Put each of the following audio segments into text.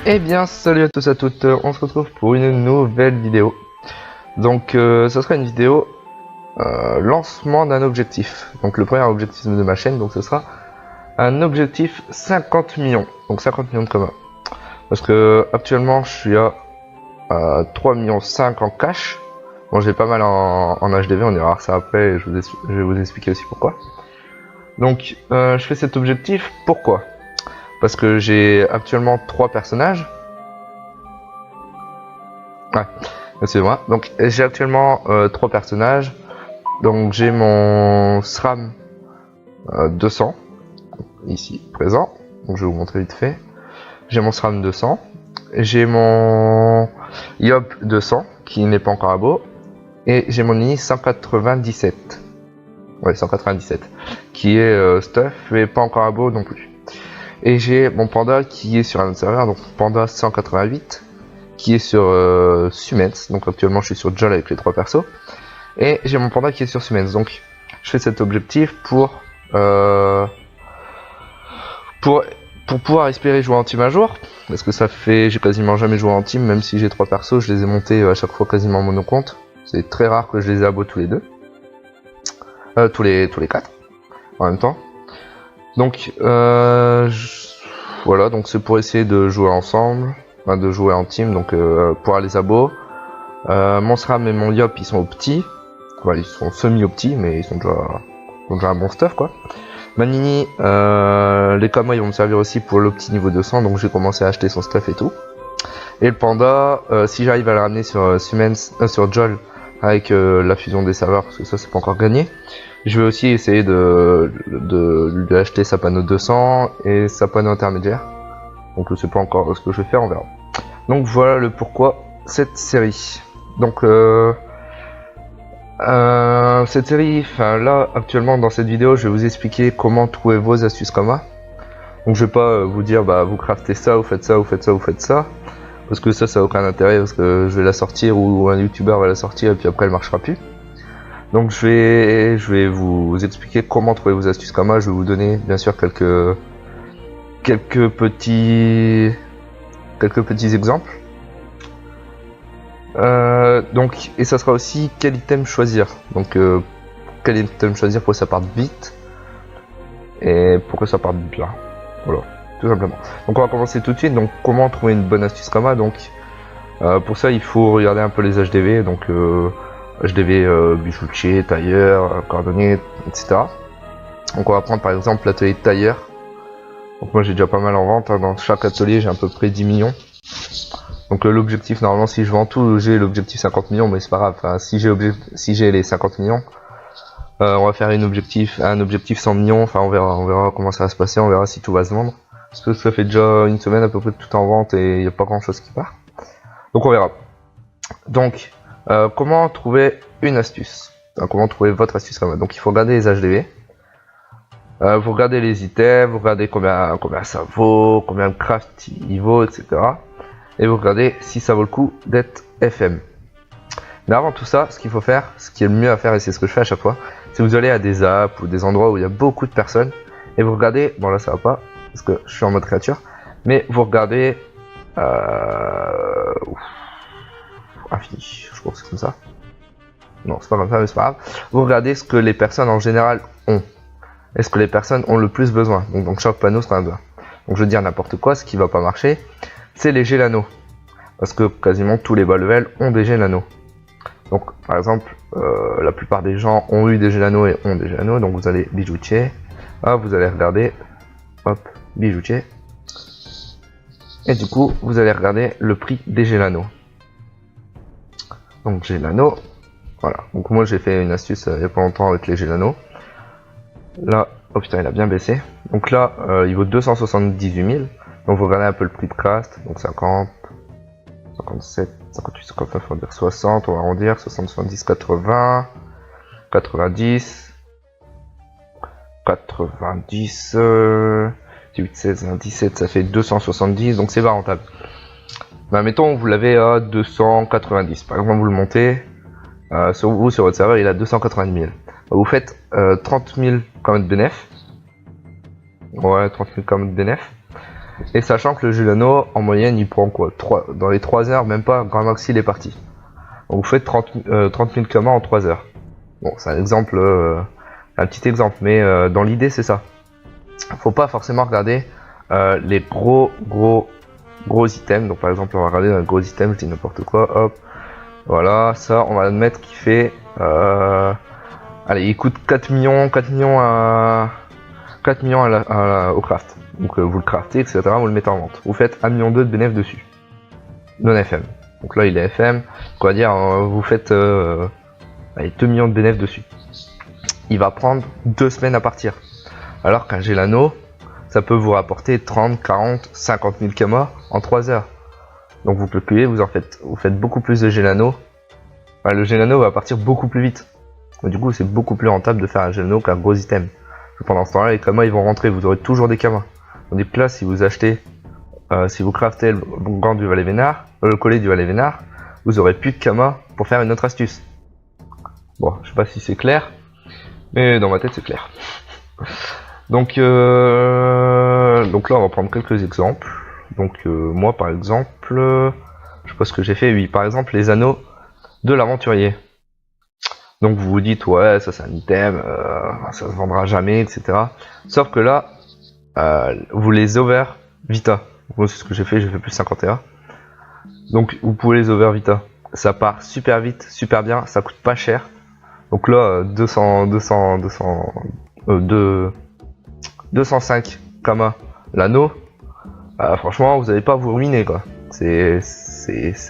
Eh bien, salut à tous et à toutes, on se retrouve pour une nouvelle vidéo. Donc, ce sera une vidéo lancement d'un objectif. Donc, le premier objectif de ma chaîne, donc ce sera un objectif 50 millions. Donc, 50 millions de communs. Parce que actuellement, je suis à 3 millions 5 en cash. Bon, j'ai pas mal en HDV, on ira voir ça après, et je vais vous expliquer aussi pourquoi. Donc, je fais cet objectif, pourquoi? Parce que j'ai actuellement 3 personnages. Ouais, excusez-moi. Donc j'ai actuellement 3 personnages. Donc j'ai mon SRAM 200, ici présent. Donc je vais vous montrer vite fait. J'ai mon SRAM 200. J'ai mon Yop 200 qui n'est pas encore à beau. Et j'ai mon Nini 197. Ouais, 197. Qui est stuff mais pas encore à beau non plus. Et j'ai mon Panda qui est sur un autre serveur. Donc Panda 188. Qui est sur Sumens, donc actuellement je suis sur Jol avec les 3 persos, et j'ai mon Panda qui est sur Sumens, donc je fais cet objectif pour pouvoir espérer jouer en team un jour, parce que ça fait, j'ai quasiment jamais joué en team, même si j'ai 3 persos, je les ai montés à chaque fois quasiment en monocompte, c'est très rare que je les ai à beau tous les deux, tous les 4 en même temps, donc voilà, donc c'est pour essayer de jouer ensemble, de jouer en team, donc pour les abos. Mon SRAM et mon Yop ils sont petits, voilà, ils sont semi-optis, mais ils sont déjà un bon stuff quoi. Manini, les Kama ils vont me servir aussi pour l'opti niveau 200, donc j'ai commencé à acheter son stuff et tout. Et le Panda, si j'arrive à le ramener sur sur Jol avec la fusion des serveurs, parce que ça c'est pas encore gagné, je vais aussi essayer de lui acheter sa panneau 200 et sa panneau intermédiaire. Donc je sais pas encore ce que je vais faire, on verra. Donc voilà le pourquoi cette série. Donc cette série, enfin là actuellement dans cette vidéo, je vais vous expliquer comment trouver vos astuces Kama. Donc je vais pas vous dire bah vous craftez ça, vous faites ça, vous faites ça, vous faites ça, parce que ça a aucun intérêt, parce que je vais la sortir ou un youtubeur va la sortir et puis après elle marchera plus. Donc je vais vous expliquer comment trouver vos astuces Kama. Je vais vous donner bien sûr quelques petits exemples. Donc, et ça sera aussi quel item choisir. Donc, quel item choisir pour que ça parte vite et pour que ça parte bien. Voilà, tout simplement. Donc, on va commencer tout de suite. Donc, comment trouver une bonne astuce Kama. Donc, pour ça, il faut regarder un peu les HDV. Donc, HDV bijoutier, tailleur, cordonnier, etc. Donc, on va prendre par exemple l'atelier de tailleur. Donc moi j'ai déjà pas mal en vente, hein. Dans chaque atelier j'ai à peu près 10 millions. Donc l'objectif normalement si je vends tout j'ai l'objectif 50 millions, mais c'est pas grave, enfin, si j'ai les 50 millions, on va faire un objectif 100 millions, enfin on verra comment ça va se passer, on verra si tout va se vendre. Parce que ça fait déjà une semaine à peu près tout en vente et il n'y a pas grand chose qui part. Donc on verra. Donc comment trouver une astuce, enfin, comment trouver votre astuce Kama. Donc il faut regarder les HDV. Vous regardez les items, vous regardez combien ça vaut, combien de craft il vaut, etc. Et vous regardez si ça vaut le coup d'être FM. Mais avant tout ça, ce qu'il faut faire, ce qui est le mieux à faire, et c'est ce que je fais à chaque fois, c'est vous allez à des apps ou des endroits où il y a beaucoup de personnes, et vous regardez, bon là ça va pas, parce que je suis en mode créature, mais vous regardez... infini, je crois que c'est comme ça. Non, c'est pas comme ça, mais c'est pas grave. Vous regardez ce que les personnes en général ont. Est-ce que les personnes ont le plus besoin? Donc chaque panneau sera un besoin. Donc je veux dire n'importe quoi, ce qui va pas marcher, c'est les Gélano. Parce que quasiment tous les bas level ont des Gélano. Donc par exemple, la plupart des gens ont eu des Gélano et ont des Gélano. Donc vous allez bijoutier, hop, vous allez regarder, hop, bijoutier. Et du coup, vous allez regarder le prix des Gélano. Donc Gélano, voilà. Donc moi j'ai fait une astuce il y a pas longtemps avec les Gélano. Là, oh putain, il a bien baissé. Donc là, il vaut 278 000. Donc vous regardez un peu le prix de craft. Donc 50, 57, 58, 59, on va dire 60, on va arrondir. 60, 70, 80, 90, 90, 18, 16, 17, ça fait 270. Donc c'est pas rentable. Bah, mettons, vous l'avez à 290. Par exemple, vous le montez. Sur votre serveur, il a 290 000. Vous faites 30 000 comme de bénéf. Ouais, 30 000 comme de bénéf. Et sachant que le Gelano, en moyenne, il prend quoi, dans les 3 heures, même pas, grand maxi, il est parti. Donc vous faites 30 000 kamas en 3 heures. Bon, c'est un exemple, un petit exemple, mais dans l'idée, c'est ça. Faut pas forcément regarder les gros items. Donc par exemple, on va regarder un gros item, je dis n'importe quoi, hop. Voilà, ça, on va admettre qu'il fait... allez, il coûte 4 millions au craft. Donc vous le craftez, etc. Vous le mettez en vente. Vous faites 1,2 million de bénéfices dessus. Non FM. Donc là, il est FM. Quoi dire, vous faites allez, 2 millions de bénéfices dessus. Il va prendre 2 semaines à partir. Alors qu'un Gelano, ça peut vous rapporter 30, 40, 50 000 kamas en 3 heures. Donc vous calculez, vous faites beaucoup plus de Gelano. Enfin, le Gelano va partir beaucoup plus vite. Du coup, c'est beaucoup plus rentable de faire un Gelano qu'un gros item. Pendant ce temps-là, les kamas ils vont rentrer, vous aurez toujours des kamas. Tandis que là, si vous achetez, si vous craftez le gant du Valet Vénard, le collet du Valet Vénard, vous aurez plus de kamas pour faire une autre astuce. Bon, je sais pas si c'est clair, mais dans ma tête c'est clair. Donc là, on va prendre quelques exemples. Donc moi, par exemple, je sais pas ce que j'ai fait. Oui, par exemple, les anneaux de l'aventurier. Donc vous vous dites, ouais, ça c'est un item, ça se vendra jamais, etc. Sauf que là, vous les over vita. Moi, c'est ce que j'ai fait plus 51. Donc vous pouvez les over vita. Ça part super vite, super bien, ça coûte pas cher. Donc là, 205 kamas l'anneau. Franchement, vous n'allez pas vous ruiner, quoi. C'est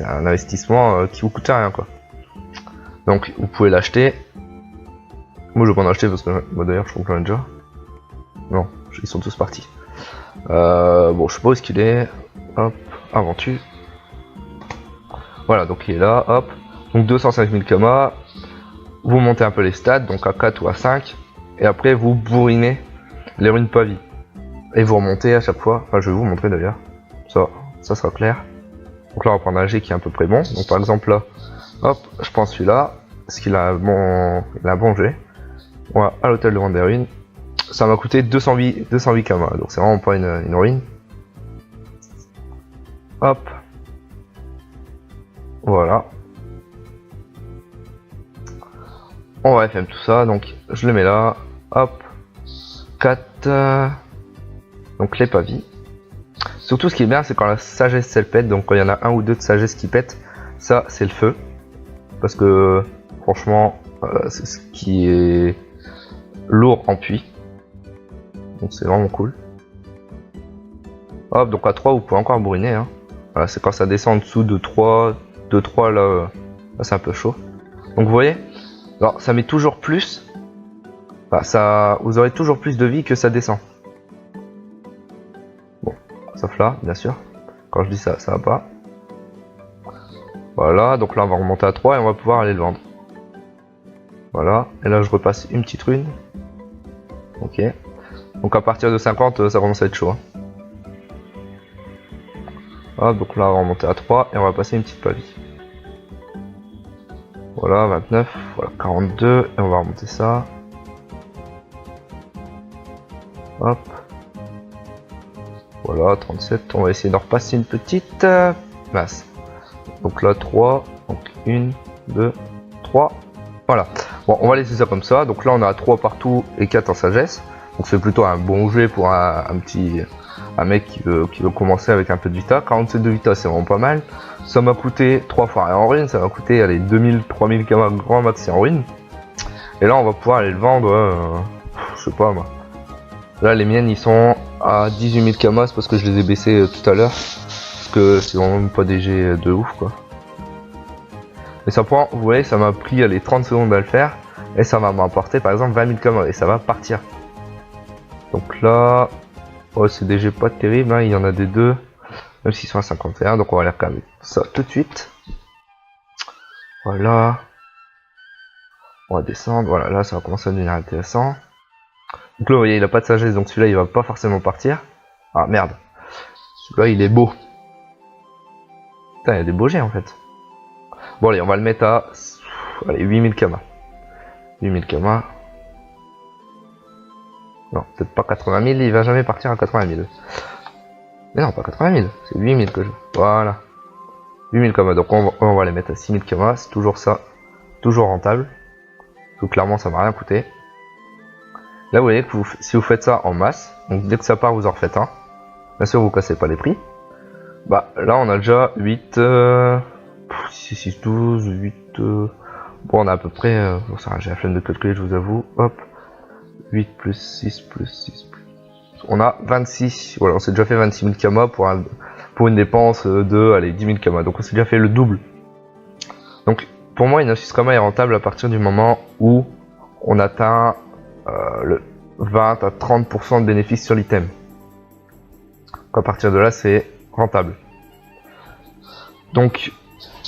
un investissement qui vous coûte rien, quoi. Donc vous pouvez l'acheter. Moi je vais pas en acheter parce que moi d'ailleurs je trouve que j'en ai déjà. Non, ils sont tous partis. Bon, je sais pas où est-ce qu'il est. Hop, inventu. Voilà, donc il est là, hop. Donc 205 000 kamas. Vous montez un peu les stats, donc à 4 ou à 5. Et après vous bourrinez les runes pavie. Et vous remontez à chaque fois. Enfin, je vais vous montrer d'ailleurs. Ça sera clair. Donc là on va prendre un G qui est à peu près bon. Donc par exemple là. Hop, je prends celui-là, parce qu'il a un bon jet. Voilà, à l'hôtel de vente des ruines. Ça m'a coûté 208 kamas, donc c'est vraiment pas une ruine. Hop. Voilà. On va FM tout ça, donc je le mets là. Hop. 4. Donc les pavis. Surtout ce qui est bien, c'est quand la sagesse elle pète, donc quand il y en a un ou deux de sagesse qui pètent, ça c'est le feu. Parce que franchement, c'est ce qui est lourd en puits. Donc c'est vraiment cool. Hop, donc à 3 vous pouvez encore bourriner. Hein. Voilà, c'est quand ça descend en dessous de 3 là c'est un peu chaud. Donc vous voyez, alors ça met toujours plus. Enfin, vous aurez toujours plus de vie que ça descend. Bon, sauf là, bien sûr. Quand je dis ça, ça va pas. Voilà, donc là on va remonter à 3 et on va pouvoir aller le vendre. Voilà, et là je repasse une petite rune. Ok. Donc à partir de 50, ça commence à être chaud. Hein. Hop, donc là on va remonter à 3 et on va passer une petite pavie. Voilà, 29, voilà, 42, et on va remonter ça. Hop. Voilà, 37, on va essayer de repasser une petite masse. Donc là 3, donc 1, 2, 3, voilà. Bon, on va laisser ça comme ça. Donc là on a 3 partout et 4 en sagesse. Donc c'est plutôt un bon jeu pour un mec qui veut commencer avec un peu de vita. 47 de vita, c'est vraiment pas mal. Ça m'a coûté 3 fois rien en ruine, ça m'a coûté allez, 2000, 3000 kamas grand maxi en ruine. Et là on va pouvoir aller le vendre, je sais pas moi. Là les miennes ils sont à 18 000 kamas parce que je les ai baissés tout à l'heure. Parce que c'est vraiment pas des jets de ouf quoi. Mais ça prend, vous voyez, ça m'a pris les 30 secondes à le faire. Et ça va m'apporter par exemple 20 000 kamas et ça va partir. Donc là, oh, c'est des jets pas terribles, hein. Il y en a des deux. Même s'ils sont à 51, donc on va aller regarder ça tout de suite. Voilà. On va descendre, voilà, là ça va commencer à devenir intéressant. Donc là vous voyez il a pas de sagesse, donc celui-là il va pas forcément partir. Ah merde. Celui-là il est beau. Putain il y a des beaux jets en fait. Bon allez on va le mettre à allez, 8000 kamas. 8000 kamas. Non, peut-être pas 80 000, il va jamais partir à 80 000. Mais non, pas 80 000, c'est 8 000 que je veux. Voilà. 8 000 kamas, donc on va les mettre à 6 000 kamas, c'est toujours ça. Toujours rentable. Donc clairement, ça m'a rien coûté. Là, vous voyez que si vous faites ça en masse, donc dès que ça part, vous en refaites un. Bien sûr, vous cassez pas les prix. Bah, là, on a déjà 8... 6, 6, 12, 8... Bon, on a à peu près... bon, ça, j'ai la flemme de calculer, je vous avoue. Hop. 8 plus 6 plus 6 plus... On a 26. Voilà, on s'est déjà fait 26 000 kamas pour une dépense de, allez, 10 000 kamas. Donc, on s'est déjà fait le double. Donc, pour moi, une astuce kama est rentable à partir du moment où on atteint le 20 à 30% de bénéfices sur l'item. À partir de là, c'est rentable. Donc,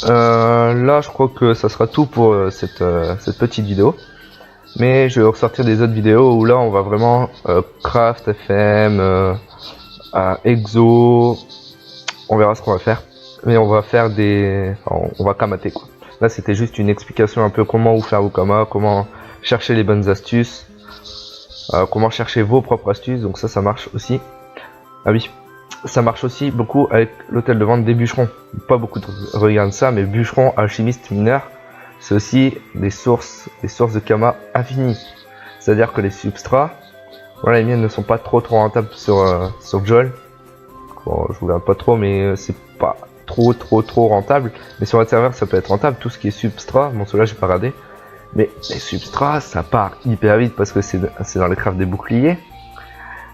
là, je crois que ça sera tout pour cette petite vidéo. Mais je vais ressortir des autres vidéos où là, on va vraiment craft, FM, exo. On verra ce qu'on va faire. Mais on va faire des... Enfin, on va kamater, quoi. Là, c'était juste une explication un peu comment vous faire vos kamas, comment chercher les bonnes astuces, comment chercher vos propres astuces. Donc ça marche aussi. Ah oui, ça marche aussi beaucoup avec l'hôtel de vente des bûcherons. Pas beaucoup de regardent ça, mais bûcherons, alchimistes, mineurs, c'est aussi des sources de kama infinies. C'est-à-dire que les substrats, voilà, les miennes ne sont pas trop rentables sur Joel. Bon, je vous regarde pas trop, mais c'est pas trop rentable. Mais sur votre serveur, ça peut être rentable. Tout ce qui est substrat, bon, cela j'ai pas regardé. Mais les substrats, ça part hyper vite parce que c'est dans les crafts des boucliers.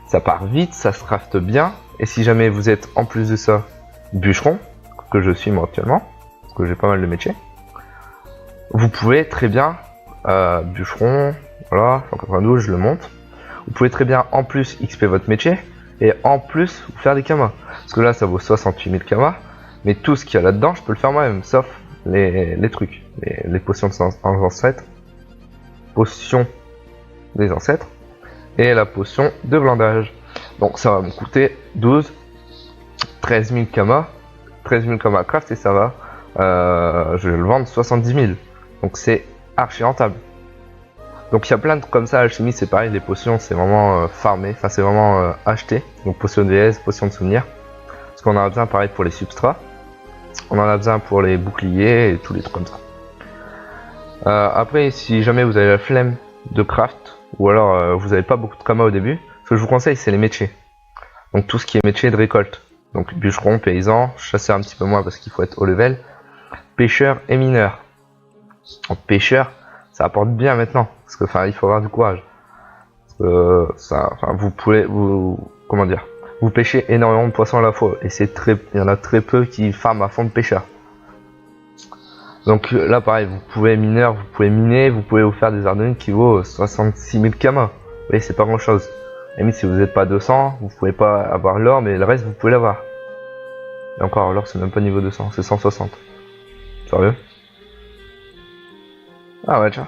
Ça part vite, ça se crafte bien. Et si jamais vous êtes en plus de ça bûcheron, que je suis moi actuellement, parce que j'ai pas mal de métiers, vous pouvez très bien bûcheron, voilà, 192, je le monte. Vous pouvez très bien en plus XP votre métier et en plus vous faire des kamas. Parce que là ça vaut 68 000 kamas, mais tout ce qu'il y a là-dedans, je peux le faire moi-même, sauf les trucs, les potions des ancêtres, potions des ancêtres et la potion de glandage. Donc ça va me coûter 13 000 kamas, 13 000 kamas craft et ça va, je vais le vendre 70 000. Donc c'est archi rentable. Donc il y a plein de trucs comme ça, alchimie c'est pareil, les potions c'est vraiment farmé, enfin c'est vraiment acheté. Donc potion de VS, potion de souvenir. Parce qu'on en a besoin pareil pour les substrats. On en a besoin pour les boucliers et tous les trucs comme ça. Après si jamais vous avez la flemme de craft, ou alors vous n'avez pas beaucoup de kamas au début, ce que je vous conseille c'est les métiers. Donc tout ce qui est métier de récolte. Donc bûcheron, paysan, chasseur un petit peu moins parce qu'il faut être haut level, pêcheur et mineur. Donc pêcheur, ça apporte bien maintenant, parce que enfin il faut avoir du courage. Parce que ça, enfin vous comment dire, vous pêchez énormément de poissons à la fois et il y en a très peu qui farment à fond de pêcheur. Donc là pareil, vous pouvez mineur, vous pouvez miner, vous pouvez vous faire des ardenites qui vaut 66 000 kamas. Vous voyez, c'est pas grand chose. Et si vous n'êtes pas 200, vous pouvez pas avoir l'or, mais le reste vous pouvez l'avoir. Et encore, l'or c'est même pas niveau 200, c'est 160. Sérieux? Ah ouais, tiens.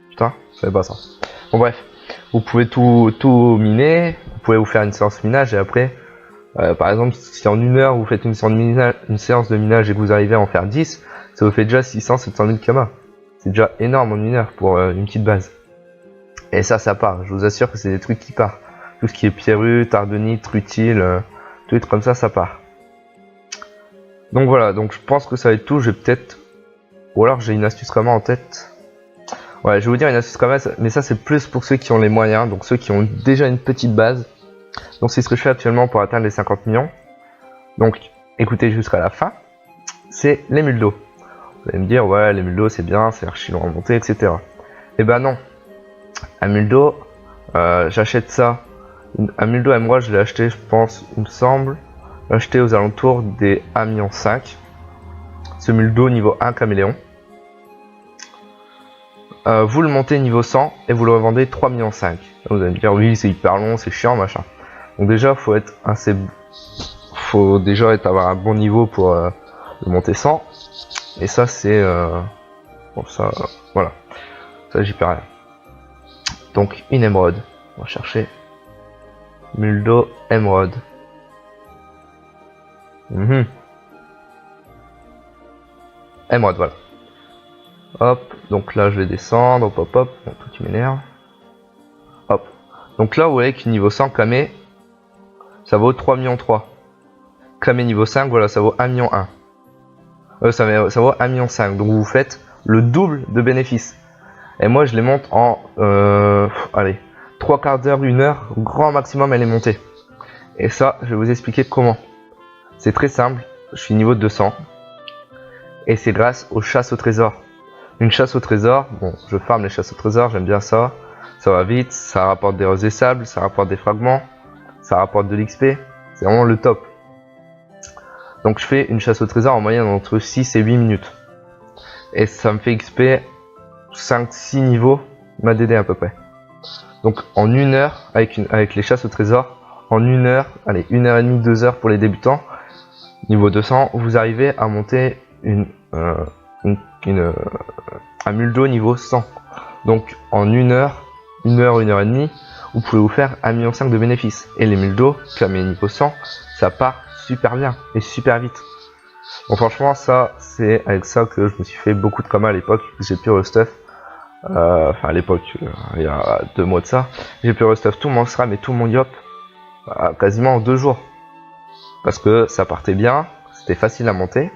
Putain, je savais pas ça. Bon bref, vous pouvez tout miner, vous pouvez vous faire une séance minage et après, par exemple, si en une heure vous faites une séance de minage et que vous arrivez à en faire 10, ça vous fait déjà 600-700 000 kamas. C'est déjà énorme en une heure pour une petite base. Et ça part, je vous assure que c'est des trucs qui partent. Tout ce qui est pierrute, ardonite, rutile, tout est comme ça part. Donc voilà, donc je pense que ça va être tout, je vais peut-être... Ou alors j'ai une astuce kama en tête. Ouais, je vais vous dire une astuce kama, mais ça c'est plus pour ceux qui ont les moyens, donc ceux qui ont déjà une petite base. Donc c'est ce que je fais actuellement pour atteindre les 50 millions. Donc écoutez jusqu'à la fin, c'est l'émule d'eau. Vous allez me dire, ouais, l'émule d'eau c'est bien, c'est archi long à monter, etc. Et ben non. Un muldo, j'achète ça. Un muldo moi je l'ai acheté, je pense, il me semble, acheté aux alentours des 1,5 million. Ce muldo niveau 1 caméléon. Vous le montez niveau 100 et vous le revendez 3,5 millions. Vous allez me dire, oui, c'est hyper long, c'est chiant, machin. Donc déjà, faut déjà avoir un bon niveau pour le monter 100. Et ça, c'est... bon, ça, voilà. Ça, j'y perds rien. Donc, une émeraude. On va chercher. Muldo émeraude. Émeraude, voilà. Hop, donc là, je vais descendre. Hop, hop, hop. Bon, tout qui m'énerve. Hop. Donc là, vous voyez que niveau 100 kamé, ça vaut 3,3 millions. Camé niveau 5, voilà, ça vaut 1,1 million. Ça vaut 1,5 million. Donc vous faites le double de bénéfices. Et moi je les monte en allez, 3 quarts d'heure, 1 heure, grand maximum elle est montée. Et ça, je vais vous expliquer comment. C'est très simple, je suis niveau 200. Et c'est grâce aux chasses au trésor. Une chasse au trésor, bon, je farm les chasses au trésor, j'aime bien ça. Ça va vite, ça rapporte des roses et sables, ça rapporte des fragments, ça rapporte de l'XP. C'est vraiment le top. Donc je fais une chasse au trésor en moyenne entre 6 et 8 minutes. Et ça me fait XP 5-6 niveaux, ma DD à peu près. Donc en 1 heure, avec les chasses au trésor, en 1 heure, allez, 1 heure et demie, 2 heures pour les débutants, niveau 200, vous arrivez à monter un muldo niveau 100. Donc en 1 heure, 1 heure, 1 heure et demie, vous pouvez vous faire 1,5 million de bénéfices. Et les muldos, comme les niveau 100, ça part super bien et super vite. Bon franchement ça, c'est avec ça que je me suis fait beaucoup de kamas à l'époque. J'ai pu restuff, enfin à l'époque, il y a 2 mois de ça, j'ai pu restuff tout mon SRAM et tout mon YOP quasiment en 2 jours. Parce que ça partait bien, c'était facile à monter.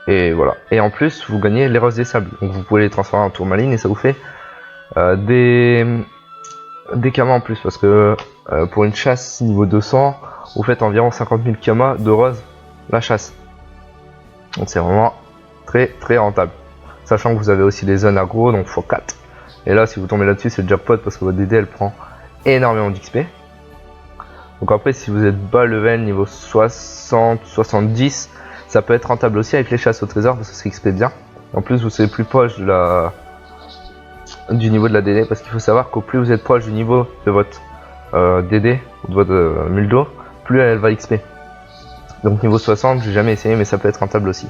Et voilà. Et en plus, vous gagnez les roses des sables. Donc vous pouvez les transformer en tourmaline et ça vous fait des kamas en plus. Parce que pour une chasse niveau 200, vous faites environ 50 000 kamas de roses la chasse. Donc c'est vraiment très très rentable. Sachant que vous avez aussi les zones aggro, donc x4. Et là, si vous tombez là-dessus, c'est le jackpot parce que votre DD elle prend énormément d'XP. Donc après, si vous êtes bas level, niveau 60, 70, ça peut être rentable aussi avec les chasses au trésor parce que c'est XP bien. En plus, vous serez plus proche de du niveau de la DD parce qu'il faut savoir qu'au plus vous êtes proche du niveau de votre DD ou de votre muldo, plus elle va XP. Donc niveau 60, j'ai jamais essayé mais ça peut être rentable aussi.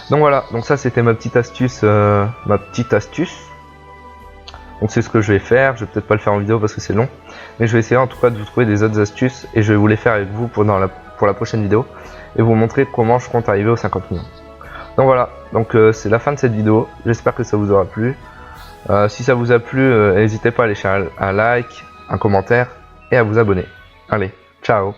Donc voilà, donc ça c'était ma petite astuce. Donc c'est ce que je vais faire, je vais peut-être pas le faire en vidéo parce que c'est long. Mais je vais essayer en tout cas de vous trouver des autres astuces et je vais vous les faire avec vous pour la prochaine vidéo. Et vous montrer comment je compte arriver aux 50 millions. Donc voilà, donc c'est la fin de cette vidéo. J'espère que ça vous aura plu. Si ça vous a plu, n'hésitez pas à laisser un like, un commentaire et à vous abonner. Allez, ciao!